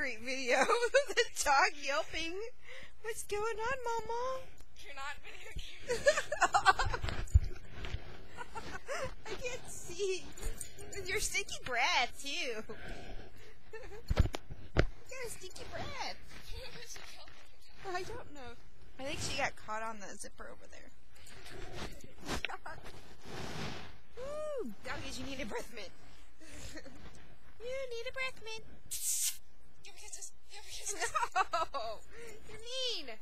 great video. The dog yelping. What's going on, Mama? You're not video game. I can't see. With your stinky breath, too. You got a stinky breath. I don't know. I think she got caught on the zipper over there. Woo! Doggies, you need a breath mint. You need a breath mint. Give me kisses. Give me kisses. No! You're mean.